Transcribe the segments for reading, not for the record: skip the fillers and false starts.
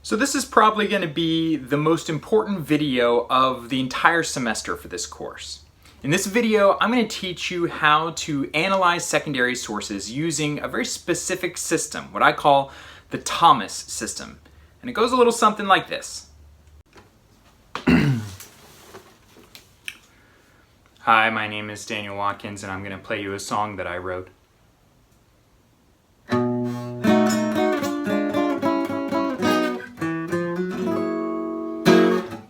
So this is probably going to be the most important video of the entire semester for this course. In this video, I'm going to teach you how to analyze secondary sources using a very specific system, what I call the T.H.O.M.A.S system. And it goes a little something like this. Hi, my name is Daniel Watkins, and I'm going to play you a song that I wrote.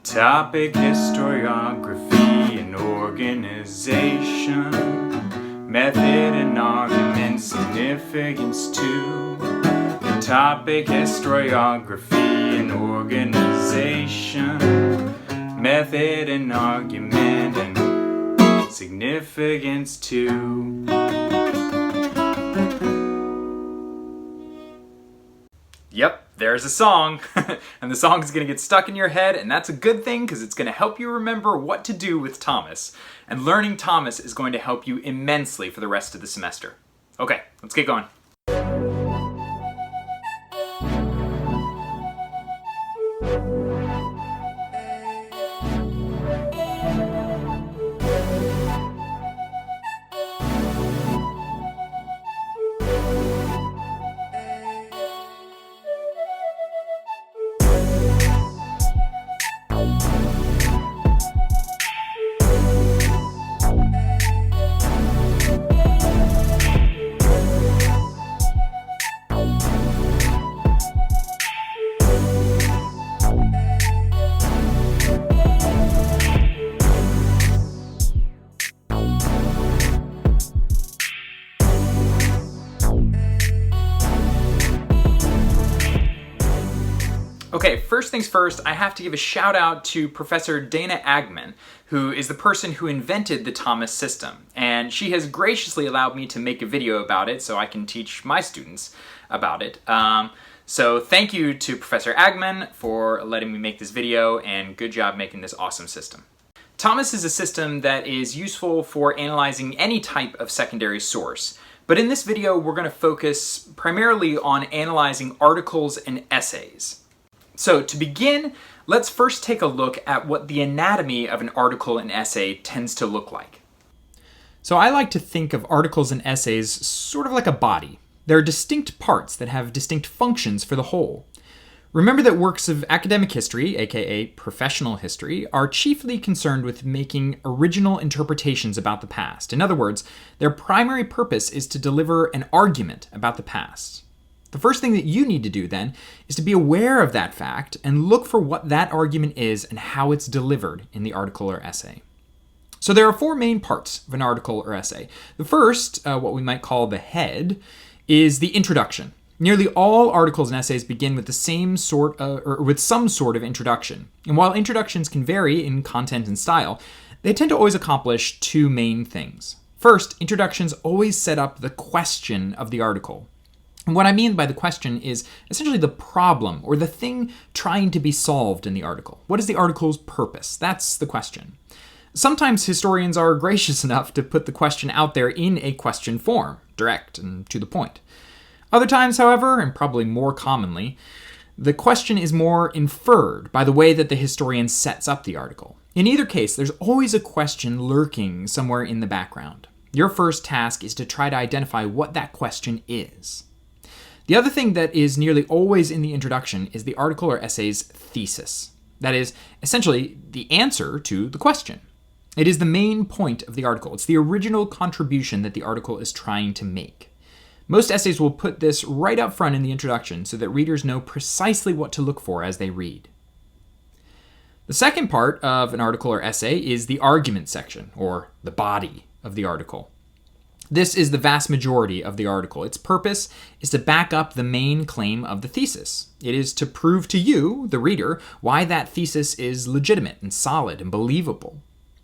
Topic: historiography and organization. Method and argument, significance too. The topic: historiography and organization. Method and argument and significance too. Yep, there's a song. And the song is going to get stuck in your head, and that's a good thing because it's going to help you remember what to do with T.H.O.M.A.S. And learning T.H.O.M.A.S is going to help you immensely for the rest of the semester. Okay, let's get going. Okay, first things first, I have to give a shout out to Professor Danna Agmon, who is the person who invented the T.H.O.M.A.S system. And she has graciously allowed me to make a video about it so I can teach my students about it. So thank you to Professor Agmon for letting me make this video, and good job making this awesome system. T.H.O.M.A.S is a system that is useful for analyzing any type of secondary source. But in this video, we're going to focus primarily on analyzing articles and essays. So to begin, let's first take a look at what the anatomy of an article and essay tends to look like. So I like to think of articles and essays sort of like a body. There are distinct parts that have distinct functions for the whole. Remember that works of academic history, aka professional history, are chiefly concerned with making original interpretations about the past. In other words, their primary purpose is to deliver an argument about the past. The first thing that you need to do then is to be aware of that fact and look for what that argument is and how it's delivered in the article or essay. So there are four main parts of an article or essay. The first, what we might call the head, is the introduction. Nearly all articles and essays begin with the same sort or with some sort of introduction. And while introductions can vary in content and style, they tend to always accomplish two main things. First, introductions always set up the question of the article. And what I mean by the question is essentially the problem or the thing trying to be solved in the article. What is the article's purpose? That's the question. Sometimes historians are gracious enough to put the question out there in a question form, direct and to the point. Other times, however, and probably more commonly, the question is more inferred by the way that the historian sets up the article. In either case, there's always a question lurking somewhere in the background. Your first task is to try to identify what that question is. The other thing that is nearly always in the introduction is the article or essay's thesis. That is, essentially, the answer to the question. It is the main point of the article. It's the original contribution that the article is trying to make. Most essays will put this right up front in the introduction so that readers know precisely what to look for as they read. The second part of an article or essay is the argument section, or the body of the article. This is the vast majority of the article. Its purpose is to back up the main claim of the thesis. It is to prove to you, the reader, why that thesis is legitimate and solid and believable.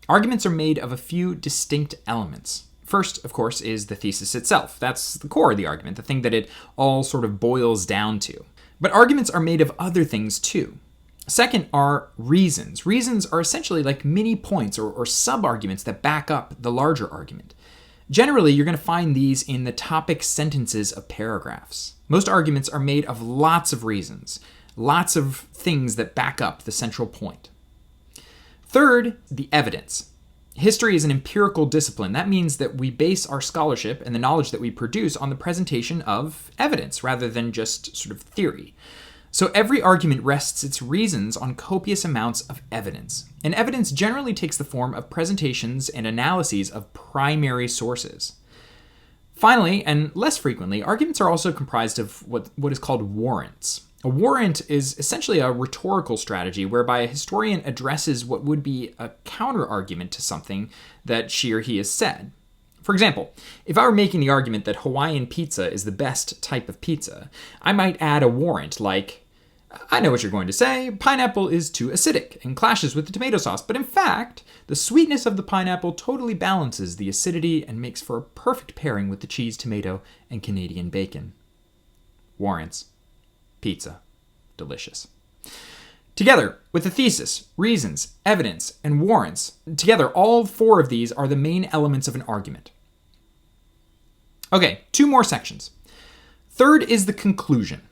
Arguments are made of a few distinct elements. First, of course, is the thesis itself. That's the core of the argument, the thing that it all sort of boils down to. But arguments are made of other things too. Second are reasons. Reasons are essentially like mini points or sub-arguments that back up the larger argument. Generally, you're going to find these in the topic sentences of paragraphs. Most arguments are made of lots of reasons. lots of things that back up the central point. Third, the evidence. History is an empirical discipline. That means that we base our scholarship and the knowledge that we produce on the presentation of evidence rather than just sort of theory. So every argument rests its reasons on copious amounts of evidence. And evidence generally takes the form of presentations and analyses of primary sources. Finally, and less frequently, arguments are also comprised of what is called warrants. A warrant is essentially a rhetorical strategy whereby a historian addresses what would be a counter-argument to something that she or he has said. For example, if I were making the argument that Hawaiian pizza is the best type of pizza, I might add a warrant like, I know what you're going to say, pineapple is too acidic and clashes with the tomato sauce, but in fact, the sweetness of the pineapple totally balances the acidity and makes for a perfect pairing with the cheese, tomato, and Canadian bacon. Warrants. Pizza. Delicious. Together, with the thesis, reasons, evidence, and warrants, together all four of these are the main elements of an argument. Okay, two more sections. Third is the conclusion.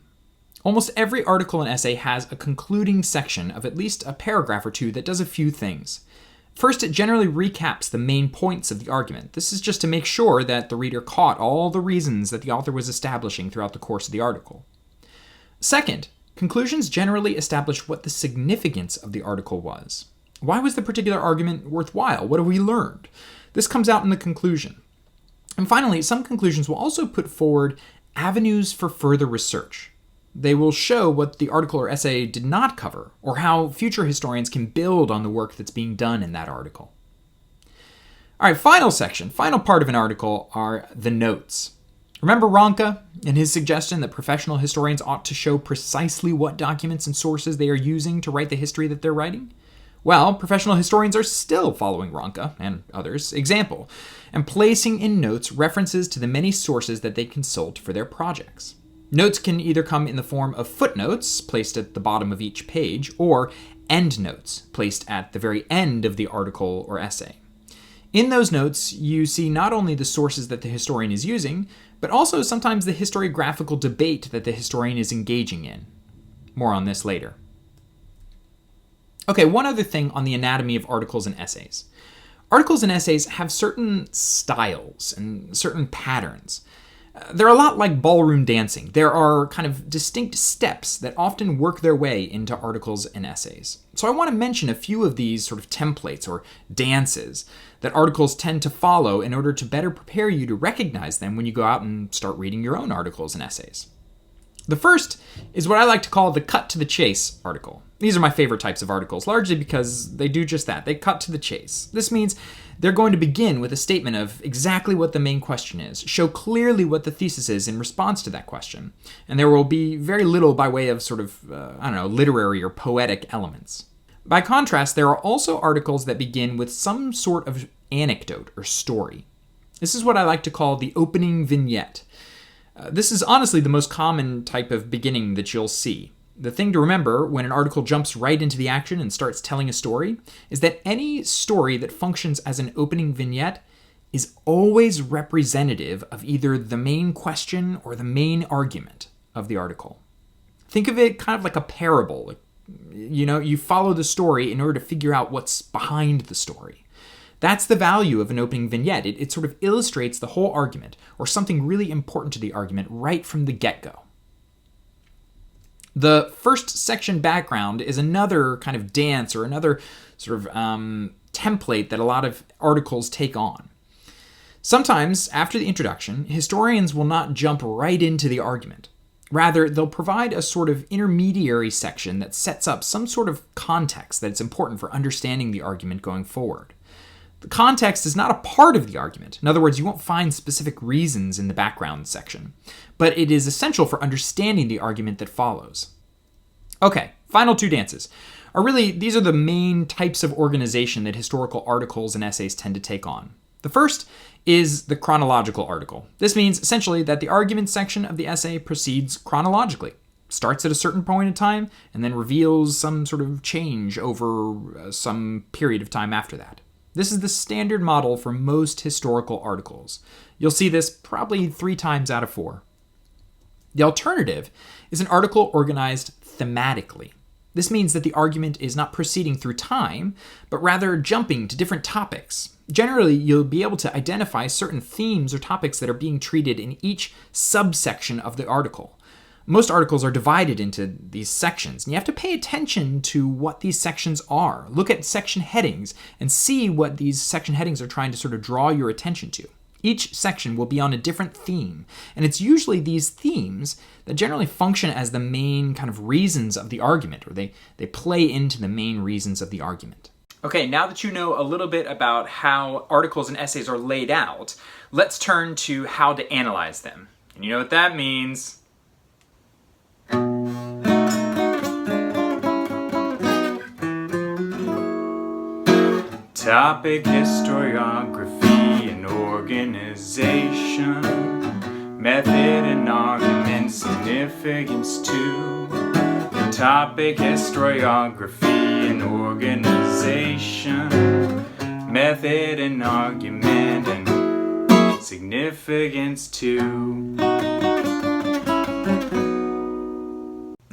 Almost every article and essay has a concluding section of at least a paragraph or two that does a few things. First, it generally recaps the main points of the argument. This is just to make sure that the reader caught all the reasons that the author was establishing throughout the course of the article. Second, conclusions generally establish what the significance of the article was. Why was the particular argument worthwhile? What have we learned? This comes out in the conclusion. And finally, some conclusions will also put forward avenues for further research. They will show what the article or essay did not cover, or how future historians can build on the work that's being done in that article. All right, final section, final part of an article are the notes. Remember Ronca and his suggestion that professional historians ought to show precisely what documents and sources they are using to write the history that they're writing? Well, professional historians are still following Ronca and others' example, and placing in notes references to the many sources that they consult for their projects. Notes can either come in the form of footnotes, placed at the bottom of each page, or endnotes, placed at the very end of the article or essay. In those notes, you see not only the sources that the historian is using, but also sometimes the historiographical debate that the historian is engaging in. More on this later. Okay, one other thing on the anatomy of articles and essays. Articles and essays have certain styles and certain patterns. They're a lot like ballroom dancing. There are kind of distinct steps that often work their way into articles and essays. So I want to mention a few of these sort of templates or dances that articles tend to follow in order to better prepare you to recognize them when you go out and start reading your own articles and essays. The first is what I like to call the cut to the chase article. These are my favorite types of articles, largely because they do just that. They cut to the chase. This means they're going to begin with a statement of exactly what the main question is, show clearly what the thesis is in response to that question, and there will be very little by way of sort of, literary or poetic elements. By contrast, there are also articles that begin with some sort of anecdote or story. This is what I like to call the opening vignette. This is honestly the most common type of beginning that you'll see. The thing to remember when an article jumps right into the action and starts telling a story is that any story that functions as an opening vignette is always representative of either the main question or the main argument of the article. Think of it kind of like a parable. You follow the story in order to figure out what's behind the story. That's the value of an opening vignette. It sort of illustrates the whole argument or something really important to the argument right from the get-go. The first section background is another kind of dance or another sort of template that a lot of articles take on. Sometimes, after the introduction, historians will not jump right into the argument. Rather, they'll provide a sort of intermediary section that sets up some sort of context that's important for understanding the argument going forward. The context is not a part of the argument. In other words, you won't find specific reasons in the background section, but it is essential for understanding the argument that follows. Okay, final two dances. These are the main types of organization that historical articles and essays tend to take on. The first is the chronological article. This means essentially that the argument section of the essay proceeds chronologically, starts at a certain point in time, and then reveals some sort of change over some period of time after that. This is the standard model for most historical articles. You'll see this probably 3 times out of 4. The alternative is an article organized thematically. This means that the argument is not proceeding through time, but rather jumping to different topics. Generally, you'll be able to identify certain themes or topics that are being treated in each subsection of the article. Most articles are divided into these sections, and you have to pay attention to what these sections are. Look at section headings and see what these section headings are trying to sort of draw your attention to. Each section will be on a different theme, and it's usually these themes that generally function as the main kind of reasons of the argument, or they play into the main reasons of the argument. Okay, now that you know a little bit about how articles and essays are laid out, let's turn to how to analyze them. And you know what that means. Topic: historiography and organization. Method and argument, significance too. Topic: historiography and organization. Method and argument and significance too.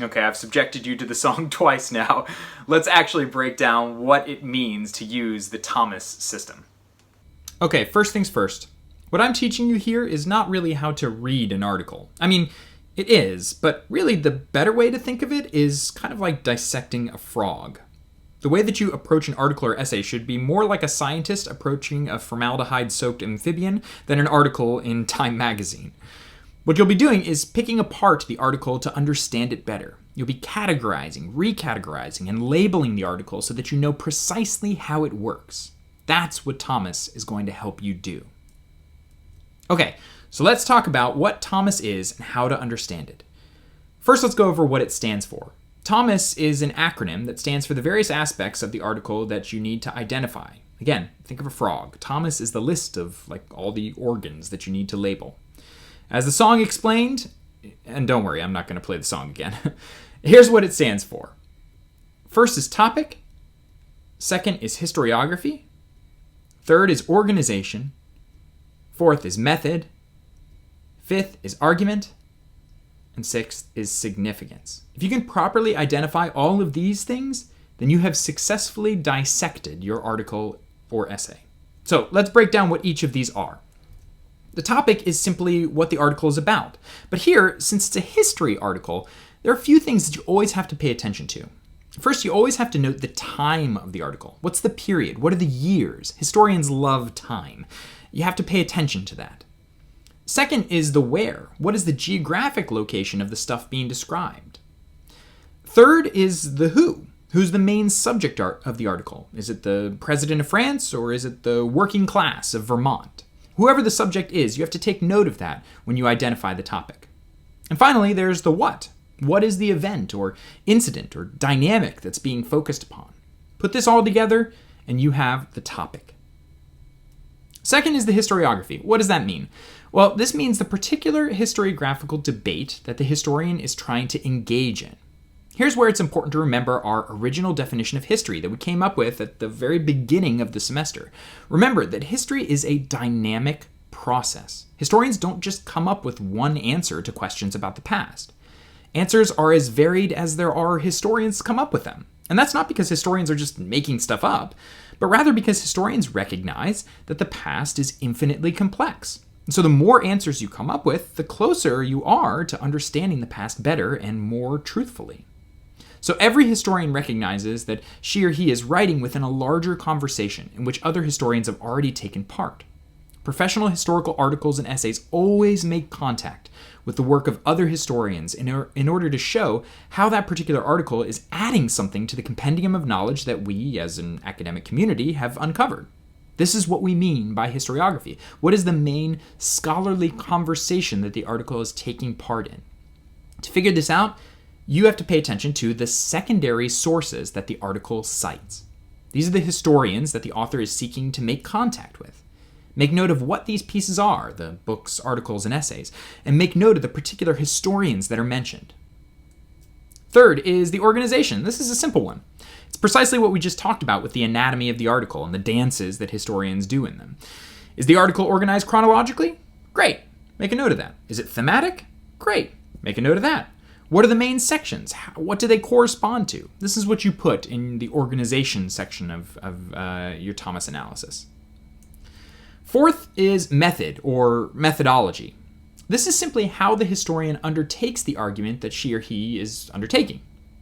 Okay, I've subjected you to the song twice now. Let's actually break down what it means to use the T.H.O.M.A.S system. Okay, first things first. What I'm teaching you here is not really how to read an article. I mean, it is, but really the better way to think of it is kind of like dissecting a frog. The way that you approach an article or essay should be more like a scientist approaching a formaldehyde-soaked amphibian than an article in Time magazine. What you'll be doing is picking apart the article to understand it better. You'll be categorizing, recategorizing, and labeling the article so that you know precisely how it works. That's what T.H.O.M.A.S is going to help you do. Okay, so let's talk about what T.H.O.M.A.S is and how to understand it. First, let's go over what it stands for. T.H.O.M.A.S is an acronym that stands for the various aspects of the article that you need to identify. Again, think of a frog. T.H.O.M.A.S is the list of all the organs that you need to label. As the song explained, and don't worry, I'm not going to play the song again. Here's what it stands for. First is topic. Second is historiography. Third is organization. Fourth is method. Fifth is argument. And sixth is significance. If you can properly identify all of these things, then you have successfully dissected your article or essay. So let's break down what each of these are. The topic is simply what the article is about. But here, since it's a history article, there are a few things that you always have to pay attention to. First, you always have to note the time of the article. What's the period? What are the years? Historians love time. You have to pay attention to that. Second is the where. What is the geographic location of the stuff being described? Third is the who. Who's the main subject of the article? Is it the president of France or is it the working class of Vermont? Whoever the subject is, you have to take note of that when you identify the topic. And finally, there's the what. What is the event or incident or dynamic that's being focused upon? Put this all together and you have the topic. Second is the historiography. What does that mean? Well, this means the particular historiographical debate that the historian is trying to engage in. Here's where it's important to remember our original definition of history that we came up with at the very beginning of the semester. Remember that history is a dynamic process. Historians don't just come up with one answer to questions about the past. Answers are as varied as there are historians come up with them. And that's not because historians are just making stuff up, but rather because historians recognize that the past is infinitely complex. And so the more answers you come up with, the closer you are to understanding the past better and more truthfully. So every historian recognizes that she or he is writing within a larger conversation in which other historians have already taken part. Professional historical articles and essays always make contact with the work of other historians in order to show how that particular article is adding something to the compendium of knowledge that we, as an academic community, have uncovered. This is what we mean by historiography. What is the main scholarly conversation that the article is taking part in? To figure this out, you have to pay attention to the secondary sources that the article cites. These are the historians that the author is seeking to make contact with. Make note of what these pieces are, the books, articles, and essays, and make note of the particular historians that are mentioned. Third is the organization. This is a simple one. It's precisely what we just talked about with the anatomy of the article and the dances that historians do in them. Is the article organized chronologically? Great. Make a note of that. Is it thematic? Great. Make a note of that. What are the main sections? What do they correspond to? This is what you put in the organization section of your Thomas analysis. Fourth is method or methodology. This is simply how the historian undertakes the argument that she or he is undertaking.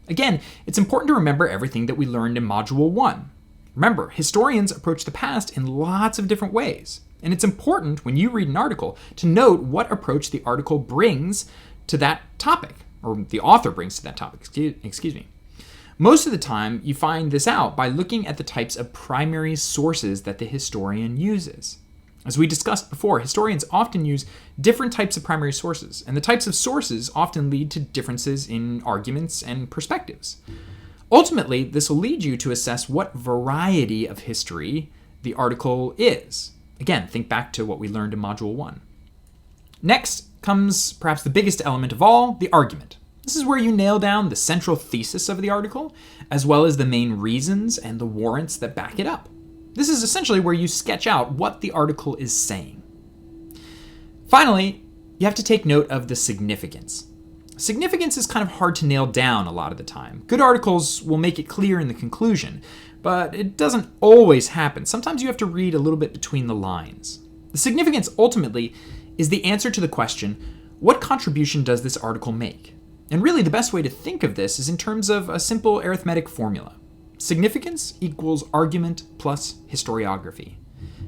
Again, it's important to remember everything that we learned in Module 1. Remember, historians approach the past in lots of different ways, and it's important when you read an article to note what approach the article brings to that topic, or the author brings to that topic, excuse me. Most of the time, you find this out by looking at the types of primary sources that the historian uses. As we discussed before, historians often use different types of primary sources, and the types of sources often lead to differences in arguments and perspectives. Ultimately, this will lead you to assess what variety of history the article is. Again, think back to what we learned in Module 1. Next comes perhaps the biggest element of all, the argument. This is where you nail down the central thesis of the article, as well as the main reasons and the warrants that back it up. This is essentially where you sketch out what the article is saying. Finally, you have to take note of the significance. Significance is kind of hard to nail down a lot of the time. Good articles will make it clear in the conclusion, but it doesn't always happen. Sometimes you have to read a little bit between the lines. The significance ultimately is the answer to the question, what contribution does this article make? And really the best way to think of this is in terms of a simple arithmetic formula. Significance equals argument plus historiography.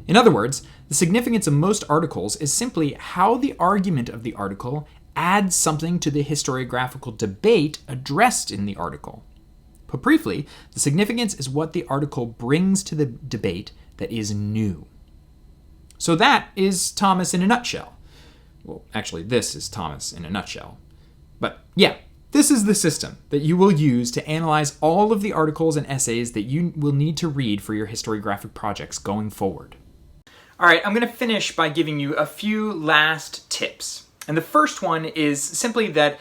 In other words, the significance of most articles is simply how the argument of the article adds something to the historiographical debate addressed in the article. Put briefly, the significance is what the article brings to the debate that is new. So that is Thomas in a nutshell. Well, actually, this is Thomas in a nutshell. But yeah, this is the system that you will use to analyze all of the articles and essays that you will need to read for your historiographic projects going forward. All right, I'm going to finish by giving you a few last tips. And the first one is simply that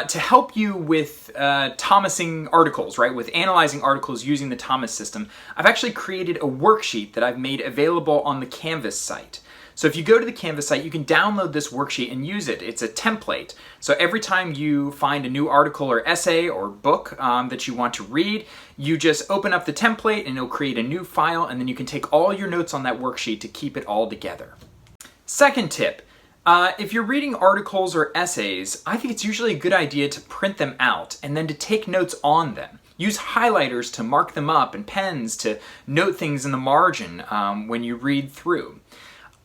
to help you with Thomasing articles, right, with analyzing articles using the T.H.O.M.A.S system, I've actually created a worksheet that I've made available on the Canvas site. So if you go to the Canvas site, you can download this worksheet and use it. It's a template. So every time you find a new article or essay or book that you want to read, you just open up the template and it'll create a new file, and then you can take all your notes on that worksheet to keep it all together. Second tip, if you're reading articles or essays, I think it's usually a good idea to print them out and then to take notes on them. Use highlighters to mark them up and pens to note things in the margin when you read through.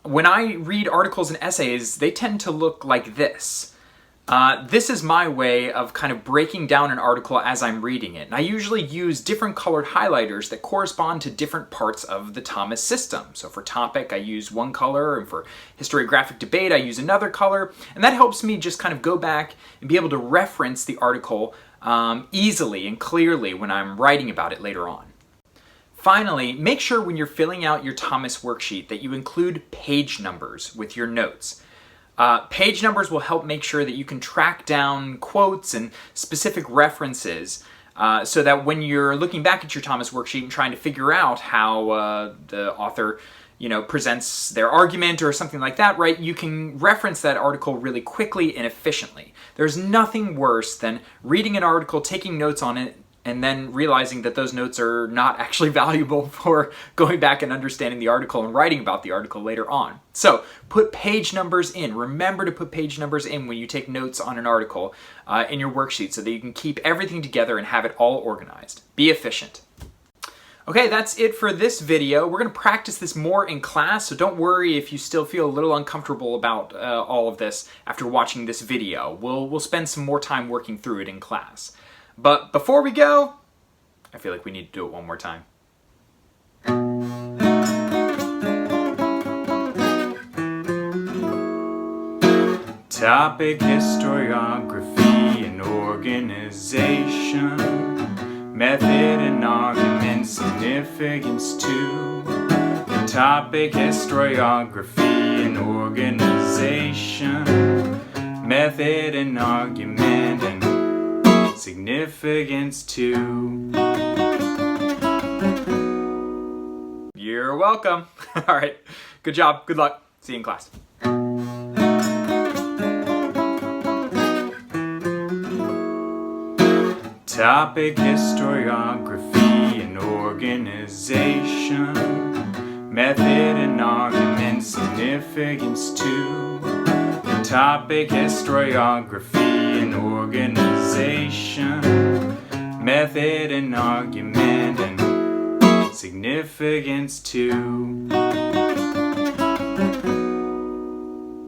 When I read articles and essays, they tend to look like this. This is my way of kind of breaking down an article as I'm reading it. And I usually use different colored highlighters that correspond to different parts of the T.H.O.M.A.S system. So for topic, I use one color, and for historiographic debate, I use another color. And that helps me just kind of go back and be able to reference the article easily and clearly when I'm writing about it later on. Finally, make sure when you're filling out your T.H.O.M.A.S worksheet that you include page numbers with your notes. Page numbers will help make sure that you can track down quotes and specific references so that when you're looking back at your T.H.O.M.A.S worksheet and trying to figure out how the author presents their argument or something like that, right, you can reference that article really quickly and efficiently. There's nothing worse than reading an article, taking notes on it, and then realizing that those notes are not actually valuable for going back and understanding the article and writing about the article later on. So put page numbers in. Remember to put page numbers in when you take notes on an article in your worksheet so that you can keep everything together and have it all organized. Be efficient. Okay, that's it for this video. We're going to practice this more in class, so don't worry if you still feel a little uncomfortable about all of this after watching this video. We'll spend some more time working through it in class. But before we go, I feel like we need to do it one more time. Topic: historiography and organization. Method and argument, significance too. The topic: historiography and organization. Method and argument and significance too. You're welcome. All right. Good job. Good luck. See you in class. topic, historiography and organization. Method and argument, significance too. The topic, historiography and organization. Method and argument and significance too.